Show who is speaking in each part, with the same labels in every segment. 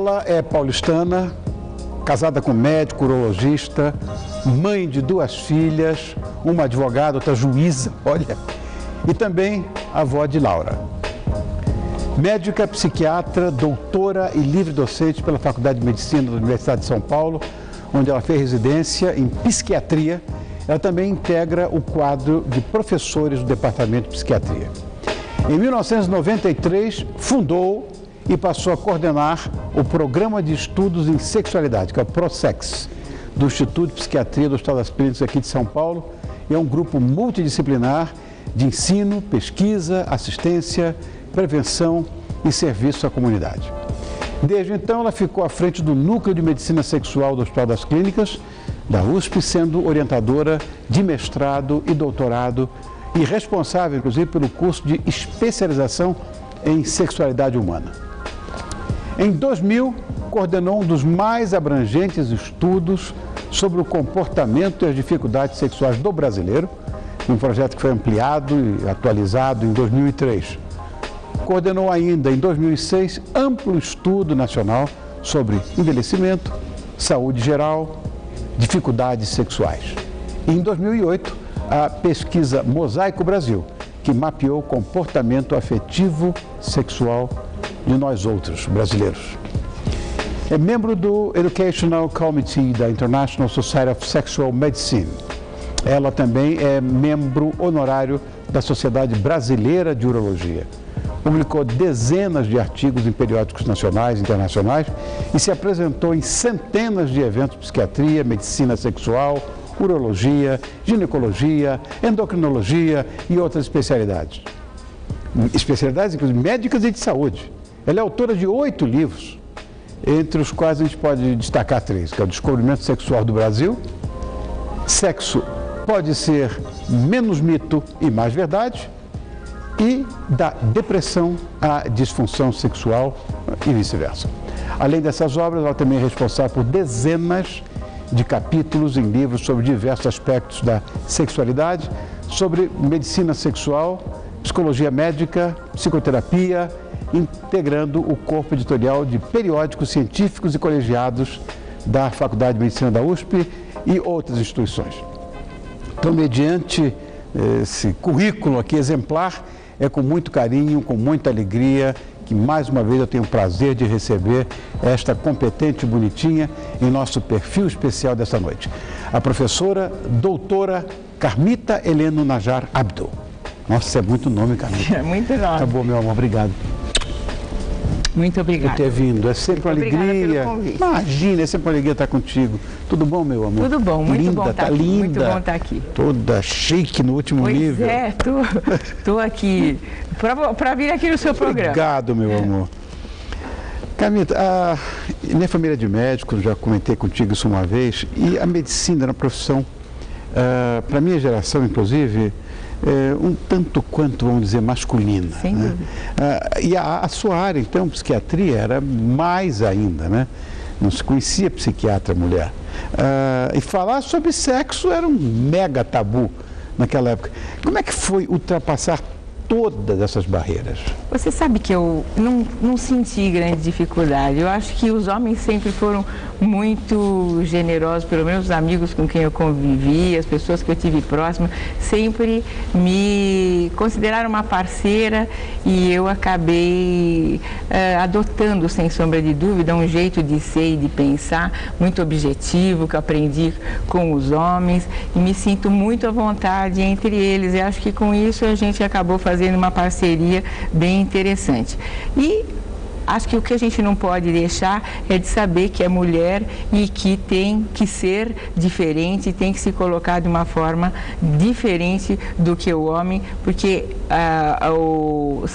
Speaker 1: Ela é paulistana, casada com médico, urologista, mãe de 2 filhas, uma advogada, outra juíza, olha, e também avó de Laura. Médica, psiquiatra, doutora e livre docente pela Faculdade de Medicina da Universidade de São Paulo, onde ela fez residência em psiquiatria. Ela também integra o quadro de professores do Departamento de Psiquiatria. Em 1993, fundou e passou a coordenar o Programa de Estudos em Sexualidade, que é o ProSex, do Instituto de Psiquiatria do Hospital das Clínicas aqui de São Paulo. E é um grupo multidisciplinar de ensino, pesquisa, assistência, prevenção e serviço à comunidade. Desde então, ela ficou à frente do Núcleo de Medicina Sexual do Hospital das Clínicas, da USP, sendo orientadora de mestrado e doutorado e responsável, inclusive, pelo curso de especialização em sexualidade humana. Em 2000, coordenou um dos mais abrangentes estudos sobre o comportamento e as dificuldades sexuais do brasileiro, um projeto que foi ampliado e atualizado em 2003. Coordenou ainda, em 2006, amplo estudo nacional sobre envelhecimento, saúde geral, dificuldades sexuais. E, em 2008, a pesquisa Mosaico Brasil, que mapeou o comportamento afetivo sexual de nós outros brasileiros. É membro do Educational Committee da International Society of Sexual Medicine. Ela também é membro honorário da Sociedade Brasileira de Urologia. Publicou dezenas de artigos em periódicos nacionais e internacionais e se apresentou em centenas de eventos de psiquiatria, medicina sexual, urologia, ginecologia, endocrinologia e outras especialidades. Especialidades, inclusive, médicas e de saúde. Ela é autora de 8 livros, entre os quais a gente pode destacar 3, que é o Descobrimento Sexual do Brasil, Sexo pode ser menos mito e mais verdade, e da depressão à disfunção sexual e vice-versa. Além dessas obras, ela também é responsável por dezenas de capítulos em livros sobre diversos aspectos da sexualidade, sobre medicina sexual, psicologia médica, psicoterapia, integrando o corpo editorial de periódicos científicos e colegiados da Faculdade de Medicina da USP e outras instituições. Então, mediante esse currículo aqui exemplar, é com muito carinho, com muita alegria, que mais uma vez eu tenho o prazer de receber esta competente e bonitinha em nosso perfil especial dessa noite. A professora doutora Carmita Heleno Najar Abdo. Nossa, é muito nome, Carmita.
Speaker 2: É muito nome.
Speaker 1: Tá bom, meu amor, obrigado.
Speaker 2: Muito obrigada.
Speaker 1: Por ter vindo, é sempre uma alegria. Imagina, é sempre uma alegria estar contigo. Tudo bom, meu amor?
Speaker 2: Tudo bom, muito
Speaker 1: linda,
Speaker 2: bom estar aqui.
Speaker 1: Linda.
Speaker 2: Muito bom estar aqui.
Speaker 1: Toda chique no último nível.
Speaker 2: Pois é, tô aqui para vir aqui no seu programa.
Speaker 1: Obrigado, meu amor. Carmita, minha família é de médicos, já comentei contigo isso uma vez, e a medicina era uma profissão, para a minha geração, inclusive, um tanto quanto, vamos dizer, masculina.
Speaker 2: Sem dúvida.
Speaker 1: E a sua área, então, psiquiatria, era mais ainda, né? Não se conhecia psiquiatra mulher. E falar sobre sexo era um mega tabu naquela época. Como é que foi ultrapassar todas essas barreiras?
Speaker 2: Você sabe que eu não senti grande dificuldade. Eu acho que os homens sempre foram muito generosos, pelo menos os amigos com quem eu convivi, as pessoas que eu tive próximo, sempre me consideraram uma parceira e eu acabei adotando, sem sombra de dúvida, um jeito de ser e de pensar muito objetivo, que eu aprendi com os homens e me sinto muito à vontade entre eles. Eu acho que com isso a gente acabou fazendo uma parceria bem interessante. E acho que o que a gente não pode deixar é de saber que é mulher e que tem que ser diferente, tem que se colocar de uma forma diferente do que o homem, porque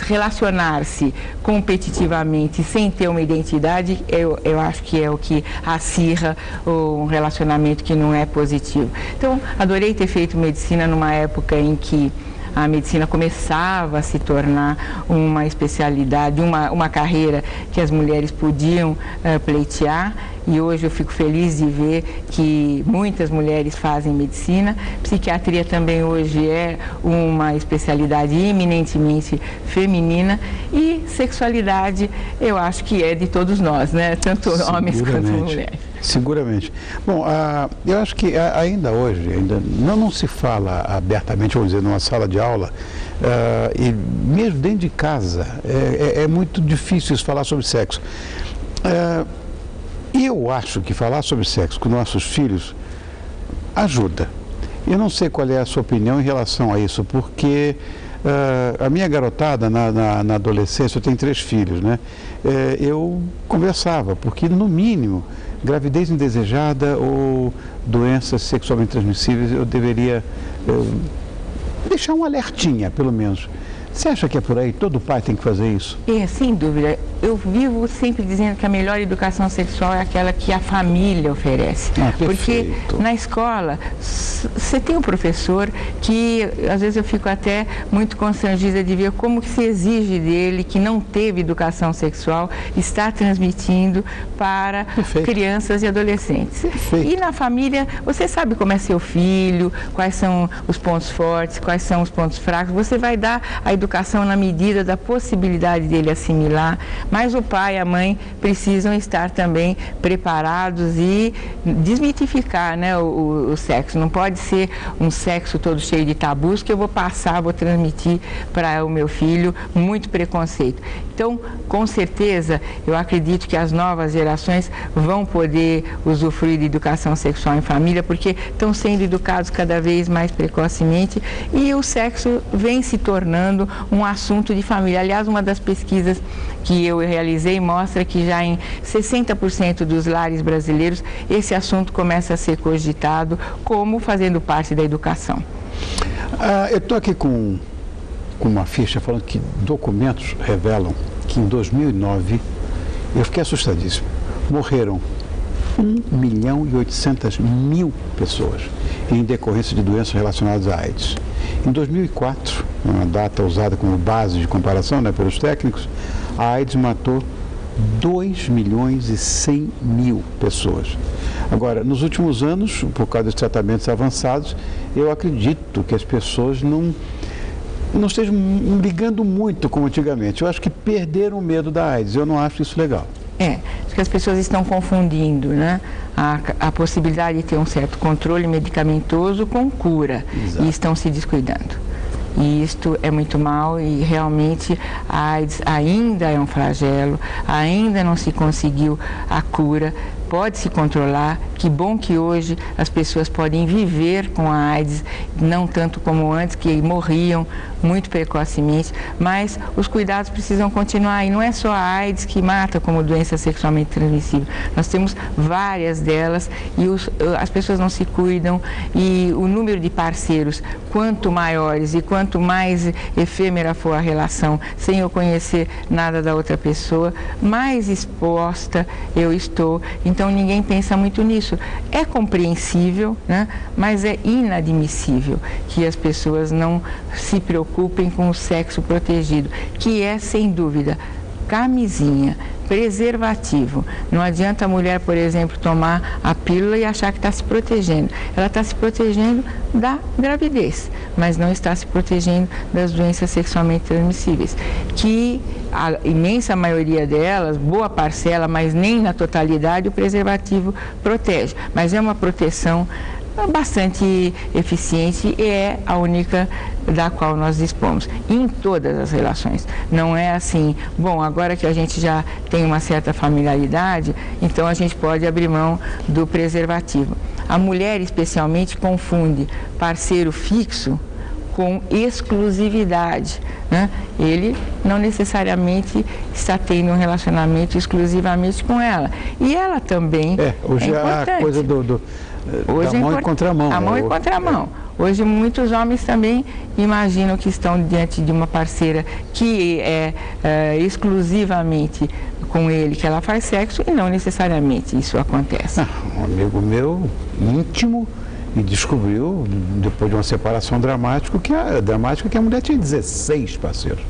Speaker 2: relacionar-se competitivamente sem ter uma identidade, eu acho que é o que acirra um relacionamento que não é positivo. Então, adorei ter feito medicina numa época em que a medicina começava a se tornar uma especialidade, uma carreira que as mulheres podiam pleitear. E hoje eu fico feliz de ver que muitas mulheres fazem medicina. Psiquiatria também hoje é uma especialidade eminentemente feminina. E sexualidade, eu acho que é de todos nós, né? Tanto homens quanto mulheres.
Speaker 1: Seguramente. Bom, eu acho que ainda hoje, não se fala abertamente, vamos dizer, numa sala de aula, e mesmo dentro de casa, é muito difícil falar sobre sexo. Eu acho que falar sobre sexo com nossos filhos ajuda. Eu não sei qual é a sua opinião em relação a isso, porque a minha garotada na adolescência, eu tenho 3 filhos, né? Eu conversava, porque no mínimo, gravidez indesejada ou doenças sexualmente transmissíveis, eu deveria deixar um alertinha, pelo menos. Você acha que é por aí? Todo pai tem que fazer isso?
Speaker 2: Sem dúvida. Eu vivo sempre dizendo que a melhor educação sexual é aquela que a família oferece. Porque na escola, você tem um professor que, às vezes eu fico até muito constrangida de ver como que se exige dele, que não teve educação sexual, está transmitindo para crianças e adolescentes. E na família, você sabe como é seu filho, quais são os pontos fortes, quais são os pontos fracos, você vai dar a educação na medida da possibilidade dele assimilar, mas o pai e a mãe precisam estar também preparados e desmitificar, né, o sexo. Não pode ser um sexo todo cheio de tabus que eu vou transmitir para o meu filho muito preconceito. Então, com certeza, eu acredito que as novas gerações vão poder usufruir de educação sexual em família, porque estão sendo educados cada vez mais precocemente e o sexo vem se tornando um assunto de família. Aliás, uma das pesquisas que eu realizei mostra que já em 60% dos lares brasileiros esse assunto começa a ser cogitado como fazendo parte da educação.
Speaker 1: Eu estou aqui com uma ficha falando que documentos revelam que em 2009, eu fiquei assustadíssimo, morreram 1.800.000 pessoas em decorrência de doenças relacionadas à AIDS. Em 2004, uma data usada como base de comparação, né, pelos técnicos, a AIDS matou 2.100.000 pessoas. Agora, nos últimos anos, por causa dos tratamentos avançados, eu acredito que as pessoas não estejam ligando muito como antigamente. Eu acho que perderam o medo da AIDS. Eu não acho isso legal.
Speaker 2: Acho que as pessoas estão confundindo, né, a possibilidade de ter um certo controle medicamentoso com cura. Exato. E estão se descuidando. E isto é muito mal e realmente a AIDS ainda é um flagelo, ainda não se conseguiu a cura, pode se controlar. Que bom que hoje as pessoas podem viver com a AIDS, não tanto como antes, que morriam muito precocemente, mas os cuidados precisam continuar. E não é só a AIDS que mata como doença sexualmente transmissível. Nós temos várias delas e as pessoas não se cuidam e o número de parceiros, quanto maiores e quanto mais efêmera for a relação, sem eu conhecer nada da outra pessoa, mais exposta eu estou. Então ninguém pensa muito nisso. É compreensível, né? Mas é inadmissível que as pessoas não se preocupem com o sexo protegido, que é, sem dúvida, camisinha, preservativo. Não adianta a mulher, por exemplo, tomar a pílula e achar que está se protegendo. Ela está se protegendo da gravidez, mas não está se protegendo das doenças sexualmente transmissíveis, que a imensa maioria delas, boa parcela, mas nem na totalidade, o preservativo protege. Mas é uma proteção bastante eficiente e é a única da qual nós dispomos em todas as relações. Não é assim, bom, agora que a gente já tem uma certa familiaridade, então a gente pode abrir mão do preservativo. A mulher especialmente confunde parceiro fixo com exclusividade, né? Ele não necessariamente está tendo um relacionamento exclusivamente com ela. E ela também
Speaker 1: hoje
Speaker 2: é importante.
Speaker 1: A coisa
Speaker 2: hoje
Speaker 1: da mão e contramão.
Speaker 2: A mão e contramão. Hoje muitos homens também imaginam que estão diante de uma parceira que é exclusivamente com ele que ela faz sexo e não necessariamente isso acontece.
Speaker 1: Um amigo meu, íntimo, e descobriu, depois de uma separação dramática, que a mulher tinha 16 parceiros.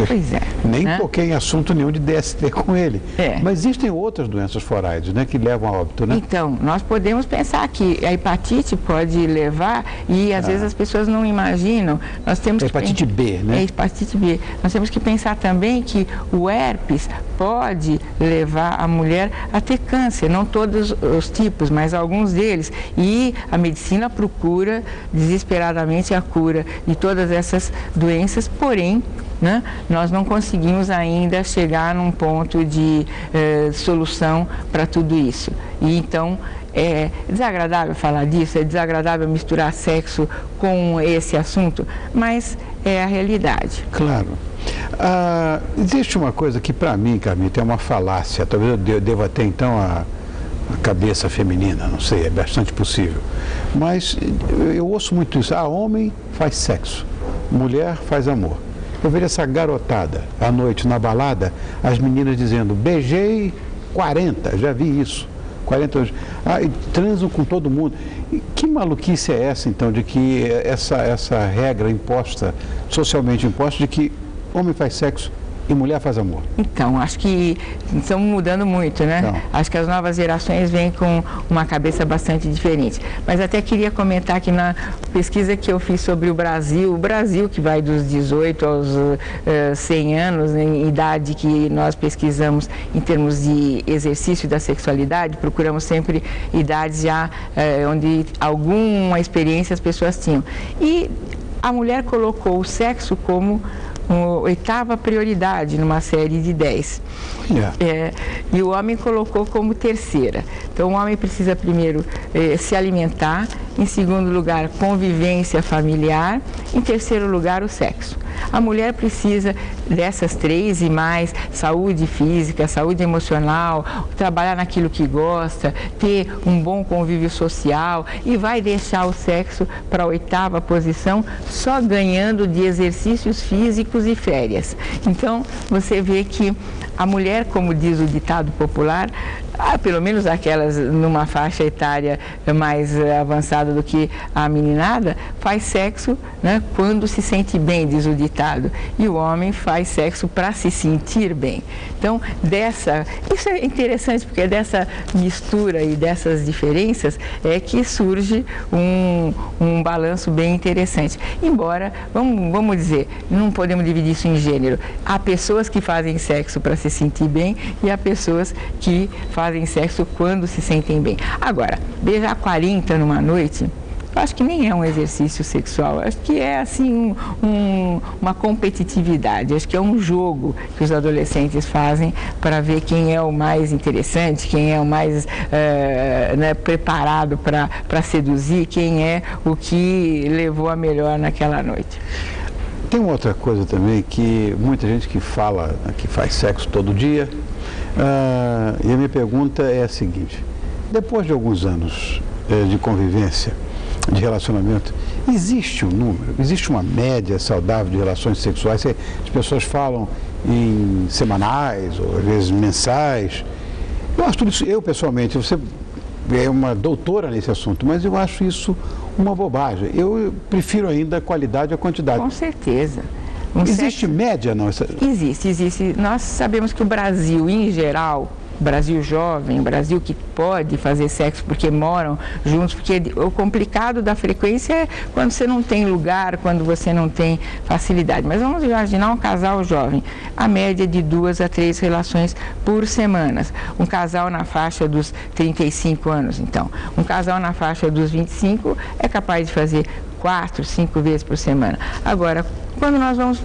Speaker 2: Pois é.
Speaker 1: Nem toquei em assunto nenhum de DST com ele. Mas existem outras doenças foráides, né, que levam a óbito, né?
Speaker 2: Então, nós podemos pensar que a hepatite pode levar, e às vezes as pessoas não imaginam. Nós temos
Speaker 1: hepatite B, né?
Speaker 2: Hepatite B. Nós temos que pensar também que o herpes pode levar a mulher a ter câncer, não todos os tipos, mas alguns deles. E a medicina procura desesperadamente a cura de todas essas doenças, porém, né, nós não conseguimos ainda chegar num ponto de solução para tudo isso. E então é desagradável falar disso, é desagradável misturar sexo com esse assunto, mas é a realidade.
Speaker 1: Claro. Existe uma coisa que para mim, Carmita, é uma falácia, talvez eu deva ter então a cabeça feminina, não sei, é bastante possível. Mas eu ouço muito isso, homem faz sexo, mulher faz amor. Eu vejo essa garotada à noite na balada, as meninas dizendo, beijei 40, já vi isso, 40 anos, e transam com todo mundo. E que maluquice é essa, então, de que essa regra imposta, socialmente imposta, de que homem faz sexo e mulher faz amor?
Speaker 2: Então, acho que estamos mudando muito, né?
Speaker 1: Não.
Speaker 2: Acho que as novas gerações vêm com uma cabeça bastante diferente. Mas até queria comentar que na pesquisa que eu fiz sobre o Brasil que vai dos 18 aos 100 anos, em idade que nós pesquisamos em termos de exercício da sexualidade, procuramos sempre idades já onde alguma experiência as pessoas tinham. E a mulher colocou o sexo como oitava prioridade numa série de 10. E o homem colocou como terceira. Então, o homem precisa primeiro se alimentar, em segundo lugar, convivência familiar, em terceiro lugar, o sexo. A mulher precisa dessas 3 e mais: saúde física, saúde emocional, trabalhar naquilo que gosta, ter um bom convívio social, e vai deixar o sexo para a oitava posição, só ganhando de exercícios físicos e férias. Então, você vê que a mulher, como diz o ditado popular, pelo menos aquelas numa faixa etária mais avançada do que a meninada, faz sexo, né, quando se sente bem, diz o ditado. E o homem faz sexo para se sentir bem. Então, isso é interessante, porque dessa mistura e dessas diferenças é que surge um balanço bem interessante. Embora, vamos dizer, não podemos dividir isso em gênero. Há pessoas que fazem sexo para se sentir bem e há pessoas que fazem sexo quando se sentem bem. Agora, beijar 40 numa noite, eu acho que nem é um exercício sexual, acho que é assim uma competitividade, acho que é um jogo que os adolescentes fazem para ver quem é o mais interessante, quem é o mais preparado para seduzir, quem é o que levou a melhor naquela noite.
Speaker 1: Tem uma outra coisa também, que muita gente que fala, que faz sexo todo dia, e a minha pergunta é a seguinte: depois de alguns anos de convivência, de relacionamento, existe um número, existe uma média saudável de relações sexuais? As pessoas falam em semanais, ou às vezes mensais. Eu acho tudo isso, eu pessoalmente, você é uma doutora nesse assunto, mas eu acho isso uma bobagem. Eu prefiro ainda a qualidade à quantidade.
Speaker 2: Com certeza.
Speaker 1: Existe média, não?
Speaker 2: Existe. Nós sabemos que o Brasil, em geral, Brasil jovem, Brasil que pode fazer sexo porque moram juntos, porque o complicado da frequência é quando você não tem lugar, quando você não tem facilidade. Mas vamos imaginar um casal jovem, a média de 2 a 3 relações por semana. Um casal na faixa dos 35 anos, então. Um casal na faixa dos 25 é capaz de fazer 4, 5 vezes por semana. Agora, quando nós vamos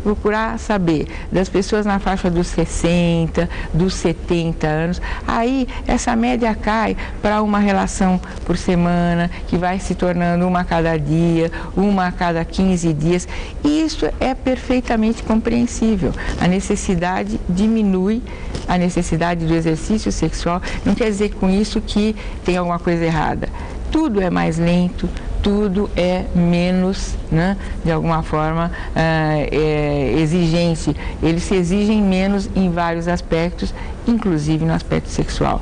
Speaker 2: procurar saber das pessoas na faixa dos 60, dos 70 anos, aí essa média cai para uma relação por semana, que vai se tornando uma a cada dia, uma a cada 15 dias. E isso é perfeitamente compreensível. A necessidade diminui, a necessidade do exercício sexual. Não quer dizer com isso que tem alguma coisa errada. Tudo é mais lento, tudo é menos, né, de alguma forma, exigente. Eles se exigem menos em vários aspectos, inclusive no aspecto sexual.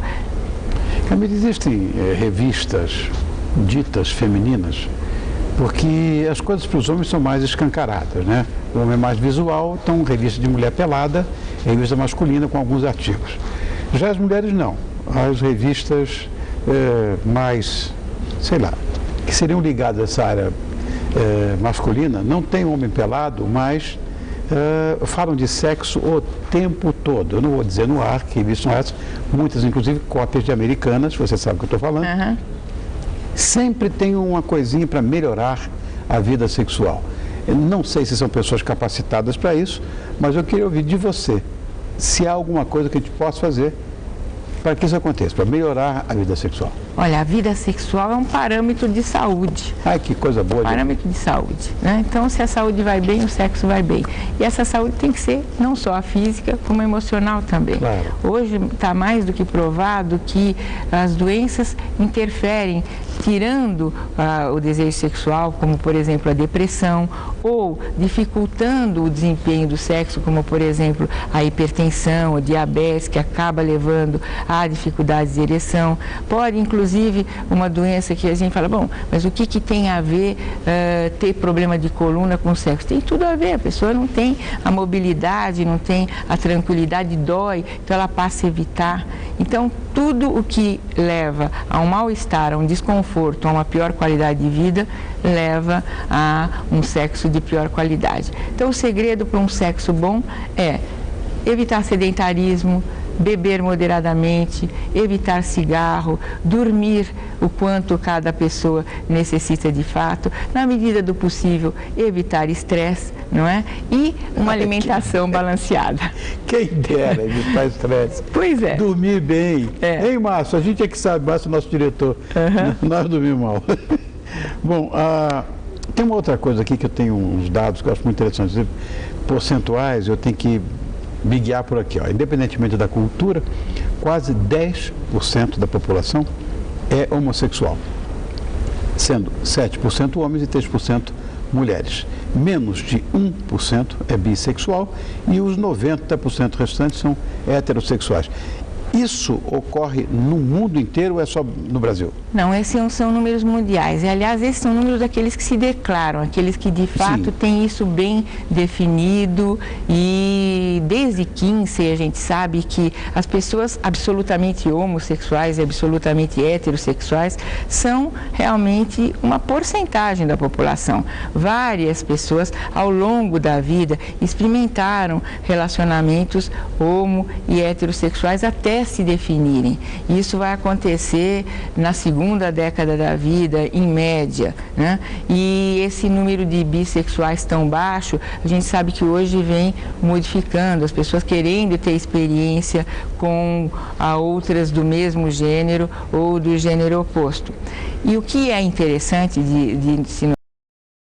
Speaker 1: Camila, existem revistas ditas femininas, porque as coisas para os homens são mais escancaradas, né? O homem é mais visual, então revista de mulher pelada, revista masculina com alguns artigos. Já as mulheres não. As revistas mais, sei lá, que seriam ligadas a essa área masculina, não tem homem pelado, mas falam de sexo o tempo todo. Eu não vou dizer no ar que revistas são essas, muitas inclusive cópias de americanas, você sabe o que eu estou falando.
Speaker 2: Uhum.
Speaker 1: Sempre tem uma coisinha para melhorar a vida sexual. Eu não sei se são pessoas capacitadas para isso, mas eu queria ouvir de você se há alguma coisa que a gente possa fazer para que isso aconteça, para melhorar a vida sexual.
Speaker 2: Olha, a vida sexual é um parâmetro de saúde.
Speaker 1: Ai, que coisa boa.
Speaker 2: Parâmetro de saúde, né? Então, se a saúde vai bem, o sexo vai bem. E essa saúde tem que ser não só a física, como a emocional também.
Speaker 1: Claro.
Speaker 2: Hoje está mais do que provado que as doenças interferem, tirando o desejo sexual, como por exemplo a depressão, ou dificultando o desempenho do sexo, como por exemplo a hipertensão, a diabetes, que acaba levando a dificuldades de ereção. Pode, inclusive, uma doença que a gente fala, bom, mas o que tem a ver ter problema de coluna com sexo? Tem tudo a ver, a pessoa não tem a mobilidade, não tem a tranquilidade, dói, então ela passa a evitar. Então, tudo o que leva a um mal-estar, a um desconforto, a uma pior qualidade de vida, leva a um sexo de pior qualidade. Então, o segredo para um sexo bom é evitar sedentarismo, beber moderadamente, evitar cigarro, dormir o quanto cada pessoa necessita de fato, na medida do possível evitar estresse, não é? E uma alimentação balanceada.
Speaker 1: Quem dera evitar estresse.
Speaker 2: Pois é.
Speaker 1: Dormir bem.
Speaker 2: É.
Speaker 1: Hein, Márcio? A gente é que sabe, Márcio é nosso diretor.
Speaker 2: Uhum.
Speaker 1: Nós dormimos mal. Bom, tem uma outra coisa aqui que eu tenho uns dados que eu acho muito interessantes. Percentuais, eu tenho que me guiar por aqui, ó. Independentemente da cultura, quase 10% da população é homossexual, sendo 7% homens e 3% mulheres. Menos de 1% é bissexual e os 90% restantes são heterossexuais. Isso ocorre no mundo inteiro ou é só no Brasil?
Speaker 2: Não, esses são números mundiais. E, aliás, esses são números daqueles que se declaram, aqueles que de fato têm isso bem definido. E desde Kinsey a gente sabe que as pessoas absolutamente homossexuais e absolutamente heterossexuais são realmente uma porcentagem da população. Várias pessoas ao longo da vida experimentaram relacionamentos homo e heterossexuais até se definirem. Isso vai acontecer na segunda década da vida, em média, né? E esse número de bissexuais tão baixo, a gente sabe que hoje vem modificando, as pessoas querendo ter experiência com outras do mesmo gênero ou do gênero oposto. E o que é interessante de se